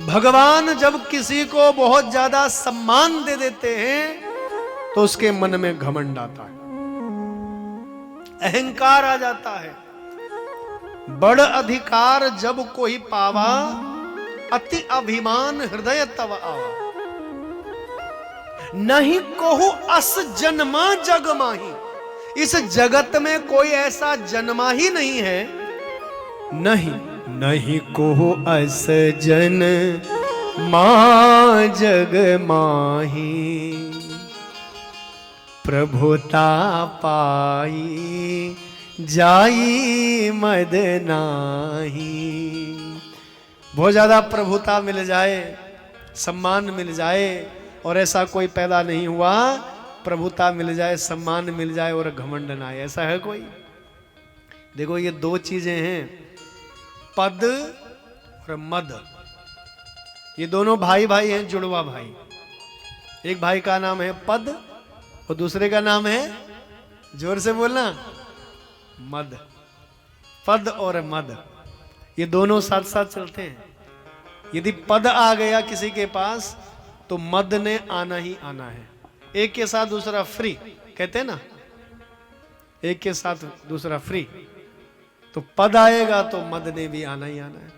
भगवान जब किसी को बहुत ज्यादा सम्मान दे देते हैं तो उसके मन में घमंड आता है, अहंकार आ जाता है। बड़ अधिकार जब कोई पावा, अति अभिमान हृदय तव आवा। नहीं कोहु अस जन्मा जग माही, इस जगत में कोई ऐसा जन्मा ही नहीं है, नहीं कोहु अस जन मां जग माही। प्रभुता पाई जाई मद नाही। बहुत ज्यादा प्रभुता मिल जाए, सम्मान मिल जाए, और ऐसा कोई पैदा नहीं हुआ, प्रभुता मिल जाए, सम्मान मिल जाए और घमंड ना आए, ऐसा है कोई? देखो ये दो चीजें हैं, पद और मद। ये दोनों भाई भाई हैं, जुड़वा भाई। एक भाई का नाम है पद और दूसरे का नाम है, जोर से बोलना, मद। पद और मद ये दोनों साथ साथ चलते हैं। यदि पद आ गया किसी के पास तो मद ने आना ही आना है। एक के साथ दूसरा फ्री कहते हैं ना, एक के साथ दूसरा फ्री, तो पद आएगा तो मद ने भी आना ही आना है।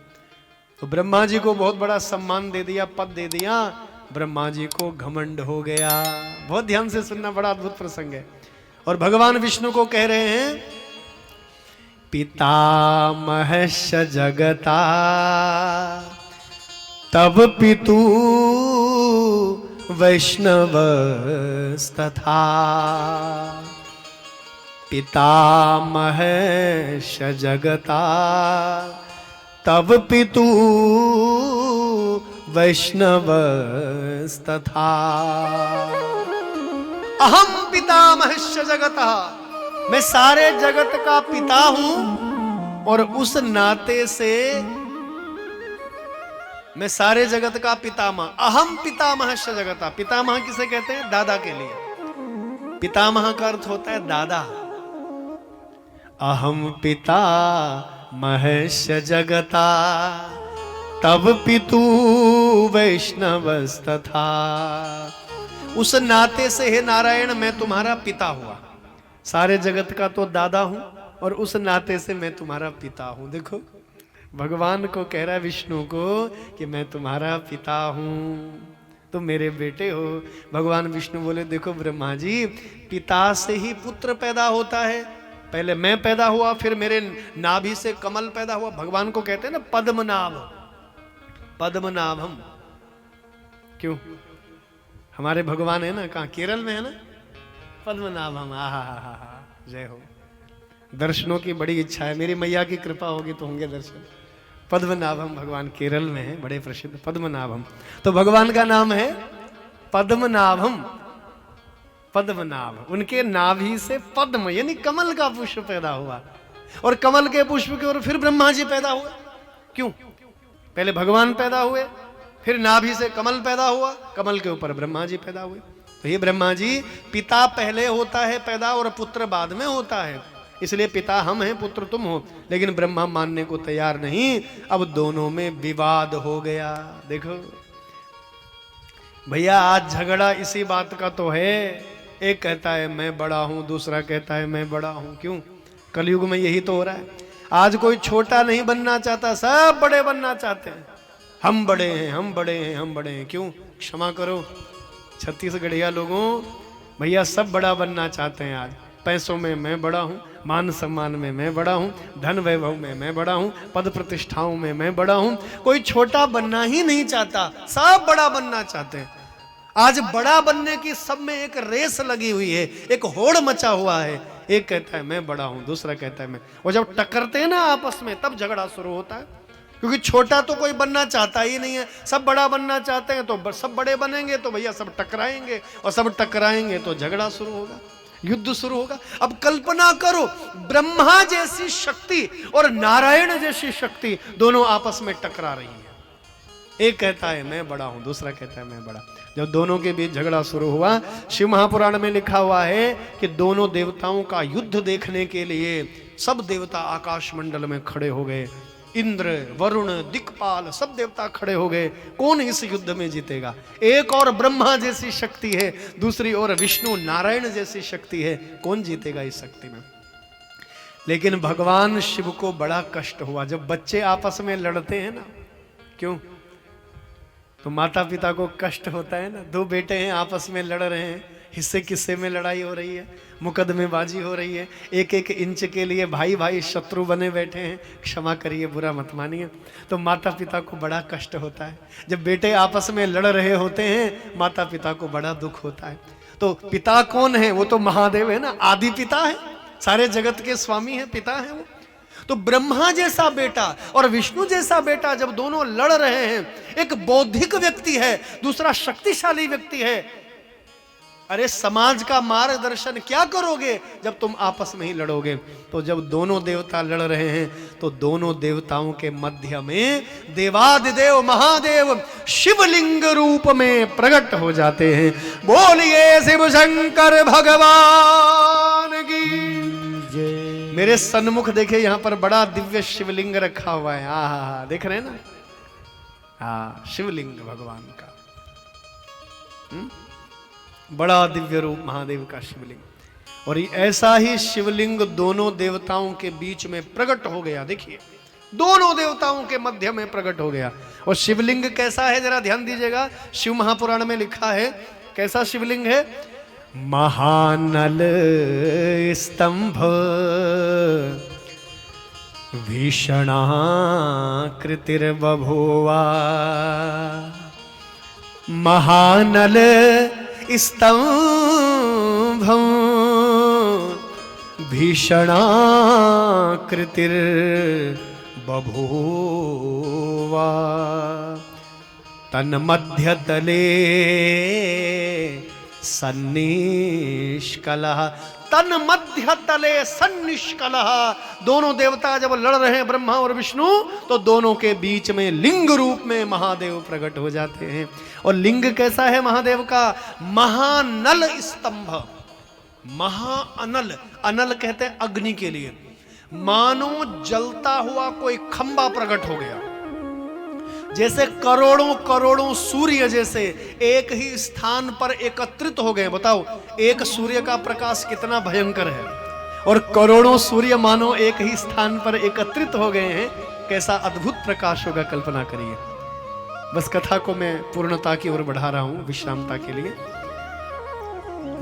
तो ब्रह्मा जी को बहुत बड़ा सम्मान दे दिया, पद दे दिया, ब्रह्मा जी को घमंड हो गया। बहुत ध्यान से सुनना, बड़ा अद्भुत प्रसंग है। और भगवान विष्णु को कह रहे हैं, पितामहश्च जगता तब पितु वैष्णवस्तथा। पितामहश्च जगता तब पितु वैष्णवस्तथा। अहम पितामहश्च जगतः, मैं सारे जगत का पिता हूं, और उस नाते से मैं सारे जगत का पितामह। अहम पितामहश्च जगतः। पितामह किसे कहते हैं? दादा के लिए। पितामह का अर्थ होता है दादा। अहम पितामहश्च जगता तब पितु वैष्णवस्तथा। उस नाते से हे नारायण मैं तुम्हारा पिता हुआ। सारे जगत का तो दादा हूं और उस नाते से मैं तुम्हारा पिता हूं। देखो भगवान को कह रहा है, विष्णु को, कि मैं तुम्हारा पिता हूं, तुम मेरे बेटे हो। भगवान विष्णु बोले, देखो ब्रह्मा जी, पिता से ही पुत्र पैदा होता है। पहले मैं पैदा हुआ, फिर मेरे नाभि से कमल पैदा हुआ। भगवान को कहते हैं ना पद्मनाभ, पद्मनाभम। क्यों? हमारे भगवान है ना, कहाँ? केरल में है ना, पद्मनाभम। आहा, जय हो। दर्शनों की बड़ी इच्छा है, मेरी मैया की कृपा होगी तो होंगे दर्शन। पद्मनाभम भगवान केरल में है, बड़े प्रसिद्ध पद्मनाभम। तो भगवान का नाम है पद्मनाभम, पद्मनाभ। उनके नाभि से पद्म यानी कमल का पुष्प पैदा हुआ, और कमल के पुष्प के और फिर ब्रह्मा जी पैदा हुए। क्यों? पहले भगवान पैदा हुए, फिर नाभि से कमल पैदा हुआ, कमल के ऊपर ब्रह्मा जी पैदा हुए। तो ये ब्रह्मा जी, पिता पहले होता है पैदा और पुत्र बाद में होता है। इसलिए पिता हम हैं, पुत्र तुम हो। लेकिन ब्रह्मा मानने को तैयार नहीं। अब दोनों में विवाद हो गया। देखो भैया, आज झगड़ा इसी बात का तो है। एक कहता है मैं बड़ा हूं, दूसरा कहता है मैं बड़ा हूं। क्यों? कलयुग में यही तो हो रहा है। आज कोई छोटा नहीं बनना चाहता, सब बड़े बनना चाहते हैं। हम बड़े हैं, हम बड़े हैं, हम बड़े हैं। क्यों? क्षमा करो छत्तीसगढ़िया लोगों, भैया सब बड़ा बनना चाहते हैं। आज पैसों में मैं बड़ा हूं, मान सम्मान में मैं बड़ा हूं, धन वैभव में मैं बड़ा हूं, पद प्रतिष्ठाओं में मैं बड़ा हूं। कोई छोटा बनना ही नहीं चाहता, सब बड़ा बनना चाहते हैं। आज बड़ा बनने की सब में एक रेस लगी हुई है, एक होड़ मचा हुआ है। एक कहता है मैं बड़ा हूं, दूसरा कहता है मैं। और जब टकरते हैं ना आपस में, तब झगड़ा शुरू होता है। क्योंकि छोटा तो कोई बनना चाहता ही नहीं है, सब बड़ा बनना चाहते हैं। तो सब बड़े बनेंगे तो भैया सब टकराएंगे, और सब टकराएंगे तो झगड़ा शुरू होगा, युद्ध शुरू होगा। अब कल्पना करो, ब्रह्मा जैसी शक्ति और नारायण जैसी शक्ति दोनों आपस में टकरा रही है। एक कहता है मैं बड़ा हूं, दूसरा कहता है मैं बड़ा। जब दोनों के बीच झगड़ा शुरू हुआ, शिव महापुराण में लिखा हुआ है कि दोनों देवताओं का युद्ध देखने के लिए सब देवता आकाश मंडल में खड़े हो गए। इंद्र, वरुण, दिक्पाल सब देवता खड़े हो गए। कौन इस युद्ध में जीतेगा? एक और ब्रह्मा जैसी शक्ति है, दूसरी ओर विष्णु नारायण जैसी शक्ति है, कौन जीतेगा इस शक्ति में? लेकिन भगवान शिव को बड़ा कष्ट हुआ जब बच्चे आपस में लड़ते हैं ना। क्यों? तो माता पिता को कष्ट होता है ना। दो बेटे हैं आपस में लड़ रहे हैं, हिस्से किस्से में लड़ाई हो रही है, मुकदमेबाजी हो रही है, एक एक इंच के लिए भाई भाई शत्रु बने बैठे हैं। क्षमा करिए, बुरा मत मानिए। तो माता पिता को बड़ा कष्ट होता है जब बेटे आपस में लड़ रहे होते हैं, माता पिता को बड़ा दुख होता है। तो पिता कौन है? वो तो महादेव है ना, आदि पिता है, सारे जगत के स्वामी है, पिता है वो। तो ब्रह्मा जैसा बेटा और विष्णु जैसा बेटा जब दोनों लड़ रहे हैं, एक बौद्धिक व्यक्ति है, दूसरा शक्तिशाली व्यक्ति है। अरे समाज का मार्गदर्शन क्या करोगे जब तुम आपस में ही लड़ोगे? तो जब दोनों देवता लड़ रहे हैं तो दोनों देवताओं के मध्य में देवादिदेव महादेव शिवलिंग रूप में प्रकट हो जाते हैं। बोलिए शिव शंकर भगवान की जय। मेरे सन्मुख देखे, यहां पर बड़ा दिव्य शिवलिंग रखा हुआ है। आहा, देख रहे हैं ना? हाँ, शिवलिंग भगवान का बड़ा दिव्य रूप महादेव का शिवलिंग। और ऐसा ही शिवलिंग दोनों देवताओं के बीच में प्रकट हो गया। देखिए, दोनों देवताओं के मध्य में प्रकट हो गया। और शिवलिंग कैसा है जरा ध्यान दीजिएगा। शिव महापुराण में लिखा है, कैसा शिवलिंग है? महानल स्तंभ भीषणाकृतिर्बभूवा। महानल स्तंभं भीषणाकृतिर्बभूवा। तन्मध्यतले सन्निष्कलः। तन्मध्यतले सन्निष्कलः। दोनों देवता जब लड़ रहे हैं, ब्रह्मा और विष्णु, तो दोनों के बीच में लिंग रूप में महादेव प्रकट हो जाते हैं। और लिंग कैसा है महादेव का? महानल स्तंभ। महाअनल, अनल कहते हैं अग्नि के लिए। मानो जलता हुआ कोई खंबा प्रकट हो गया, जैसे करोड़ों करोड़ों सूर्य जैसे एक ही स्थान पर एकत्रित हो गए। बताओ, एक सूर्य का प्रकाश कितना भयंकर है, और करोड़ों सूर्य मानो एक ही स्थान पर एकत्रित हो गए हैं। कैसा अद्भुत प्रकाश होगा, कल्पना करिए। बस कथा को मैं पूर्णता की ओर बढ़ा रहा हूं, विश्रामता के लिए।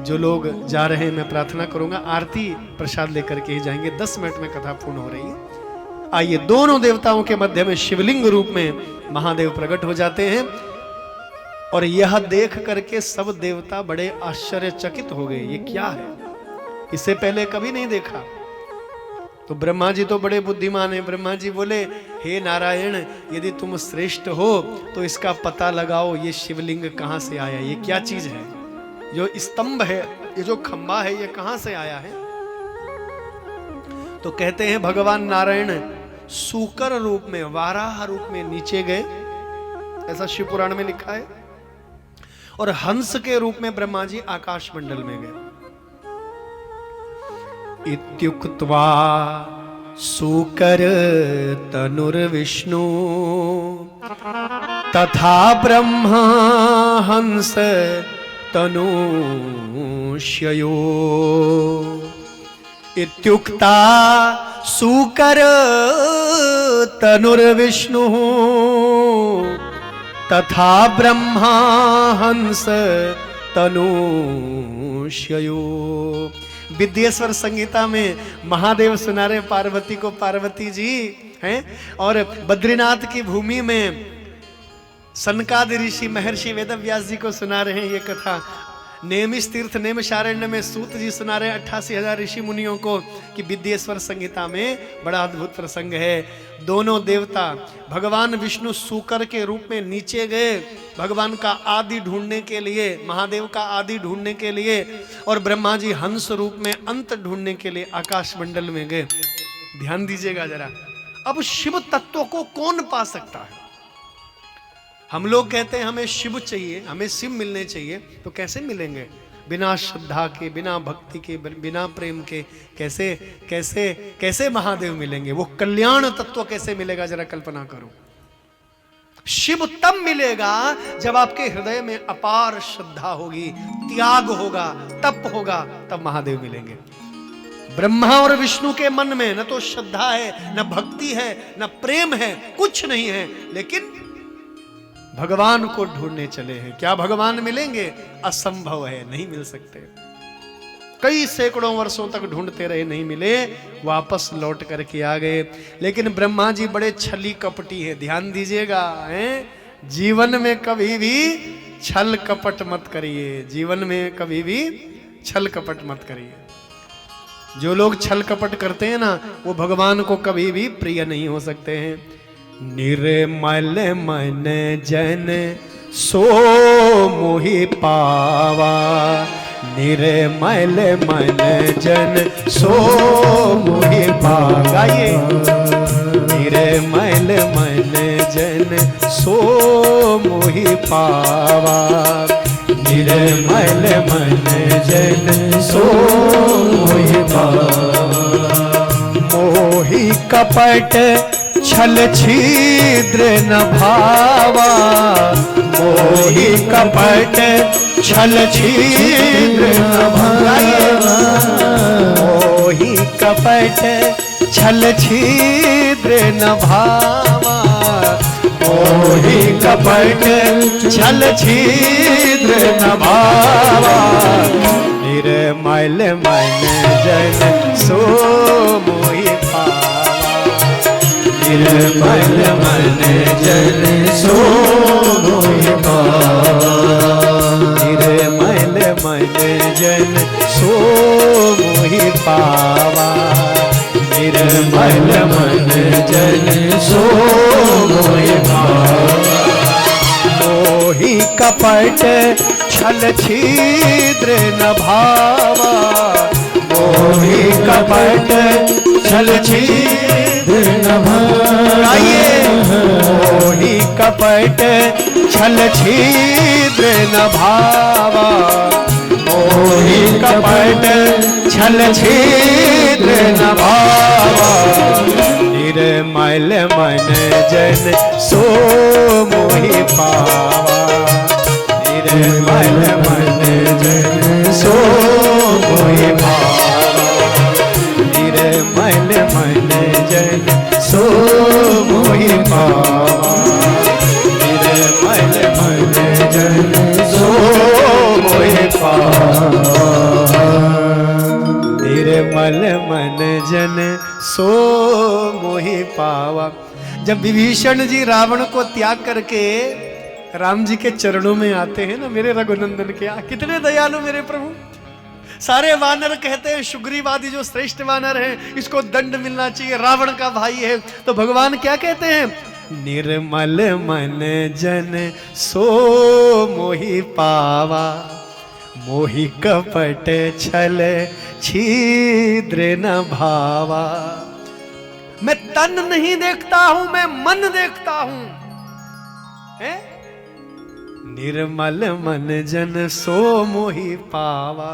जो लोग जा रहे हैं, मैं प्रार्थना करूंगा आरती प्रसाद लेकर के ही जाएंगे। 10 मिनट में कथा पूर्ण हो रही है। आइए, दोनों देवताओं के मध्य में शिवलिंग रूप में महादेव प्रकट हो जाते हैं। और यह देख करके सब देवता बड़े आश्चर्यचकित हो गए, ये क्या है? इससे पहले कभी नहीं देखा। तो ब्रह्मा जी तो बड़े बुद्धिमान हैं। ब्रह्मा जी बोले, हे नारायण, यदि तुम श्रेष्ठ हो तो इसका पता लगाओ, ये शिवलिंग कहां से आया, ये क्या चीज है? जो स्तंभ है, ये जो खंबा है, ये कहां से आया है? तो कहते हैं भगवान नारायण सूकर रूप में, वाराह रूप में नीचे गए, ऐसा शिव पुराण में लिखा है। और हंस के रूप में ब्रह्मा जी आकाश मंडल में गए। इत्युक्त्वा सूकर तनुर्विष्णु तथा ब्रह्मा हंस तनुष्ययो। इत्युक्ता सूकर तनुर्विष्णु तथा ब्रह्मा हंस तनुष्ययो। विद्येश्वर संगीता में महादेव सुना रहे पार्वती को, पार्वती जी हैं। और बद्रीनाथ की भूमि में सनकादि ऋषि महर्षि वेदव्यास जी को सुना रहे हैं ये कथा। नेमिष तीर्थ नेमिषारण्य में सूत जी सुना रहे 88,000 ऋषि मुनियों को कि विद्येश्वर संगीता में बड़ा अद्भुत प्रसंग है। दोनों देवता भगवान विष्णु सूकर के रूप में नीचे गए भगवान का आदि ढूंढने के लिए, महादेव का आदि ढूंढने के लिए, और ब्रह्मा जी हंस रूप में अंत ढूंढने के लिए आकाश मंडल में गए। ध्यान दीजिएगा जरा। अब शिव तत्व को कौन पा सकता है? हम लोग कहते हैं हमें शिव चाहिए, हमें शिव मिलने चाहिए, तो कैसे मिलेंगे? बिना श्रद्धा के, बिना भक्ति के, बिना प्रेम के कैसे कैसे कैसे महादेव मिलेंगे? वो कल्याण तत्व कैसे मिलेगा? जरा कल्पना करो। शिव तब मिलेगा जब आपके हृदय में अपार श्रद्धा होगी, त्याग होगा, तप होगा, तब महादेव मिलेंगे। ब्रह्मा और विष्णु के मन में न तो श्रद्धा है, न भक्ति है, न प्रेम है, कुछ नहीं है, लेकिन भगवान को ढूंढने चले हैं। क्या भगवान मिलेंगे? असंभव है, नहीं मिल सकते। कई सैकड़ों वर्षों तक ढूंढते रहे, नहीं मिले, वापस लौट करके आ गए। लेकिन ब्रह्मा जी बड़े छली कपटी है, ध्यान दीजिएगा, हैं? जीवन में कभी भी छल कपट मत करिए, जीवन में कभी भी छल कपट मत करिए। जो लोग छल कपट करते हैं ना, वो भगवान को कभी भी प्रिय नहीं हो सकते हैं। निर्मल मन जन सो मोहि पावा, निर्मल मन जन सो मोहि पावा। निर्मल मन जन सो मोहि पावा, निर्मल मन जन सो मोहि पावा। मोहि कपट छल छिद्र न भावा, मोहि कपट छल छिद्र न भावा। मोहि कपट छल छिद्र न भावा, मोहि कपट छल छिद्र न भावा। निर्मल मन जन सो मोहि पावा, निर्मल मन जन सो मोहि पावा। निर्मल मन जन सो मोहि पावा, निर्मल मन जन सो मोहि पावा। मोहि कपट छल छिद्र न भावा, मोहि कपट छल छिद्र न भावा। मोहि कपट छल छिद्र न भावा, मोहि कपट छल छिद्र न भावा। निर्मल मन जन सो मोहि पावा, निर्मल मन जन सो मोहि पावा। निर्मल मन जन सो मोहि पावा, निर्मल मन जन सो मोहि पावा। निर्मल मन जन सो मोहि पावा। जब विभीषण जी रावण को त्याग करके राम जी के चरणों में आते हैं ना, मेरे रघुनंदन के, कितने दयालु मेरे प्रभु। सारे वानर कहते हैं सुग्रीव आदि जो श्रेष्ठ वानर हैं, इसको दंड मिलना चाहिए, रावण का भाई है। तो भगवान क्या कहते हैं? निर्मल मन जन सो मोहि पावा, मोहि कपट छल छिद्र न भावा। मैं तन नहीं देखता हूं, मैं मन देखता हूं। निर्मल मन जन सो मोहि पावा।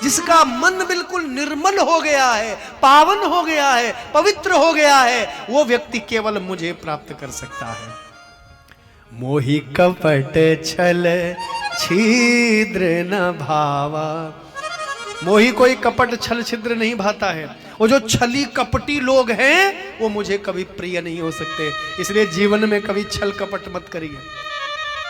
जिसका मन बिल्कुल निर्मल हो गया है, पावन हो गया है, पवित्र हो गया है, वो व्यक्ति केवल मुझे प्राप्त कर सकता है। मोहि कपट छल छिद्र न भावा। मोहि कोई कपट छल छिद्र नहीं भाता है। वो जो छली कपटी लोग हैं वो मुझे कभी प्रिय नहीं हो सकते। इसलिए जीवन में कभी छल कपट मत करिए।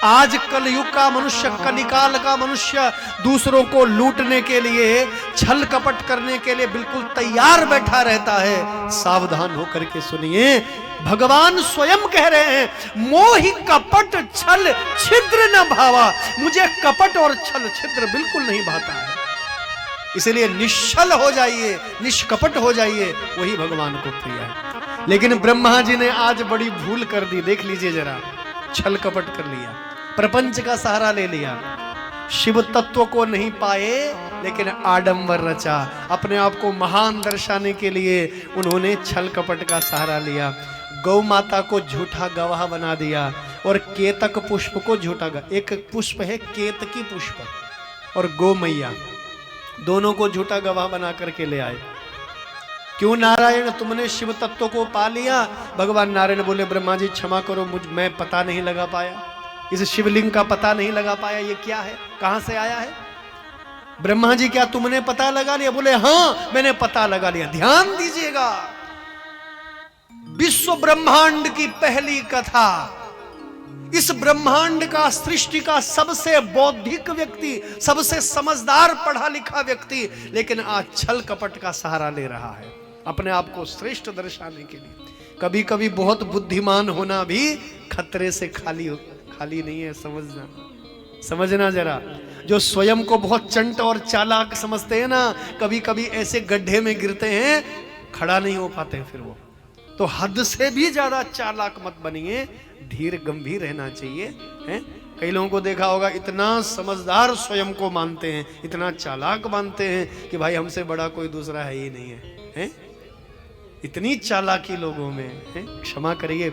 आज कलयुग का मनुष्य, कलिकाल का मनुष्य दूसरों को लूटने के लिए, छल कपट करने के लिए बिल्कुल तैयार बैठा रहता है। सावधान होकर के सुनिए, भगवान स्वयं कह रहे हैं, मोहि कपट छल छिद्र न भावा। मुझे कपट और छल छिद्र बिल्कुल नहीं भाता है। इसलिए निश्चल हो जाइए, निष्कपट हो जाइए, वही भगवान को प्रिय है। लेकिन ब्रह्मा जी ने आज बड़ी भूल कर दी। देख लीजिए जरा, छल कपट कर लिया, प्रपंच का सहारा ले लिया, शिव तत्व को नहीं पाए, लेकिन आडंबर रचा। अपने आप को महान दर्शाने के लिए उन्होंने छल कपट का सहारा लिया। गौ माता को झूठा गवाह बना दिया और केतक पुष्प को झूठा। एक पुष्प है केतकी पुष्प, और गौ मैया दोनों को झूठा गवाह बना करके ले आए। क्यों नारायण तुमने शिव तत्व को पा लिया? भगवान नारायण बोले ब्रह्मा जी क्षमा करो, मैं पता नहीं लगा पाया, इस शिवलिंग का पता नहीं लगा पाया, ये क्या है, कहां से आया है? ब्रह्मा जी क्या तुमने पता लगा लिया? बोले हाँ मैंने पता लगा लिया। ध्यान दीजिएगा, विश्व ब्रह्मांड की पहली कथा, इस ब्रह्मांड का सृष्टि का सबसे बौद्धिक व्यक्ति, सबसे समझदार पढ़ा लिखा व्यक्ति, लेकिन आज छल कपट का सहारा ले रहा है अपने आप को श्रेष्ठ दर्शाने के लिए। कभी कभी बहुत बुद्धिमान होना भी खतरे से खाली नहीं है, समझना जरा। जो स्वयं को बहुत चंट और चालाक समझते हैं ना, कभी कभी ऐसे गड्ढे में गिरते हैं, खड़ा नहीं हो पाते हैं फिर वो। तो हद से भी ज्यादा चालाक मत बनिए, धीर गंभीर रहना चाहिए, हैं? कई लोगों को देखा होगा इतना समझदार स्वयं को मानते हैं, इतना चालाक मानते हैं कि भाई हमसे बड़ा कोई दूसरा है ही नहीं है, हैं? इतनी चालाकी लोगों में है। क्षमा करिए,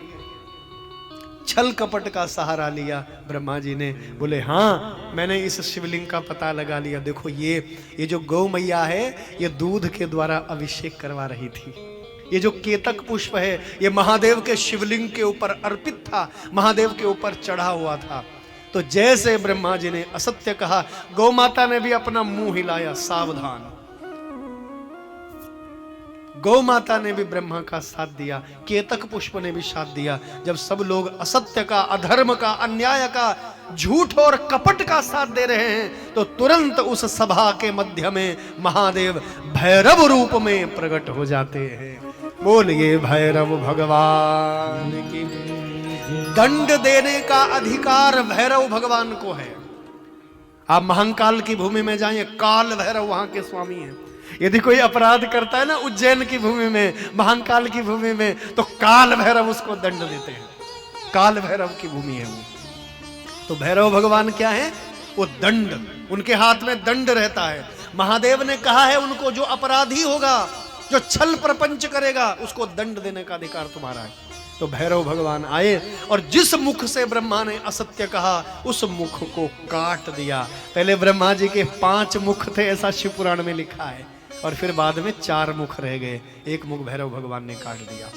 छल कपट का सहारा लिया ब्रह्मा जी ने। बोले हाँ मैंने इस शिवलिंग का पता लगा लिया। देखो ये जो गौ मैया है, ये दूध के द्वारा अभिषेक करवा रही थी। ये जो केतक पुष्प है, ये महादेव के शिवलिंग के ऊपर अर्पित था, महादेव के ऊपर चढ़ा हुआ था। तो जैसे ब्रह्मा जी ने असत्य कहा, गौ माता ने भी अपना मुंह हिलाया, सावधान। गौ माता ने भी ब्रह्मा का साथ दिया, केतक पुष्प ने भी साथ दिया। जब सब लोग असत्य का, अधर्म का, अन्याय का, झूठ और कपट का साथ दे रहे हैं, तो तुरंत उस सभा के मध्य में महादेव भैरव रूप में प्रकट हो जाते हैं। बोलिए भैरव भगवान की। दंड देने का अधिकार भैरव भगवान को है। आप महाकाल की भूमि में जाइए, काल भैरव वहां के स्वामी हैं। यदि कोई अपराध करता है ना उज्जैन की भूमि में, महाकाल की भूमि में, तो काल भैरव उसको दंड देते हैं। काल भैरव की भूमि है वो। तो भैरव भगवान क्या है? वो दंड, उनके हाथ में दंड रहता है। महादेव ने कहा है उनको, जो अपराधी होगा, जो छल प्रपंच करेगा, उसको दंड देने का अधिकार तुम्हारा है। तो भैरव भगवान आए और जिस मुख से ब्रह्मा ने असत्य कहा, उस मुख को काट दिया। पहले ब्रह्मा जी के 5 मुख थे, ऐसा शिव पुराण में लिखा है, और फिर बाद में 4 मुख रह गए। एक मुख भैरव भगवान ने काट दिया।